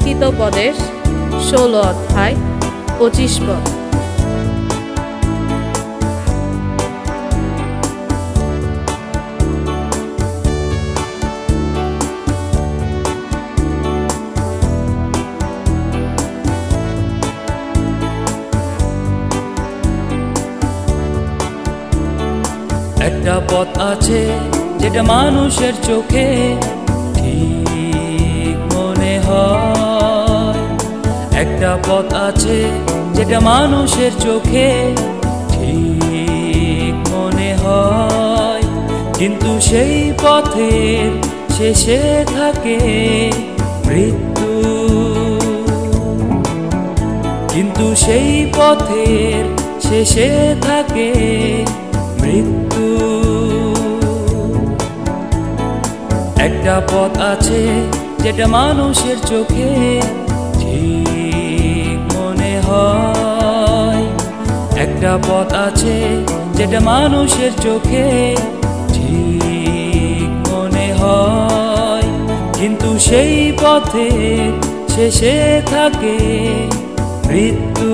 হিতোপদেশ 16 অধ্যায় 25 পদ। একটা পথ আছে যেটা মানুষের চোখে ঠিক মনে হয়। একটা পথ আছে যেটা মানুষের চোখে ঠিক মনে হয়, কিন্তু সেই পথের শেষে থাকে মৃত্যু। কিন্তু সেই পথের শেষে থাকে মৃত্যু। একটা পথ আছে যেটা মানুষের চোখে ঠিক মনে হয়। একটা পথ আছে যেটা মানুষের চোখে ঠিক মনে হয়, কিন্তু সেই পথে শেষে থাকে মৃত্যু।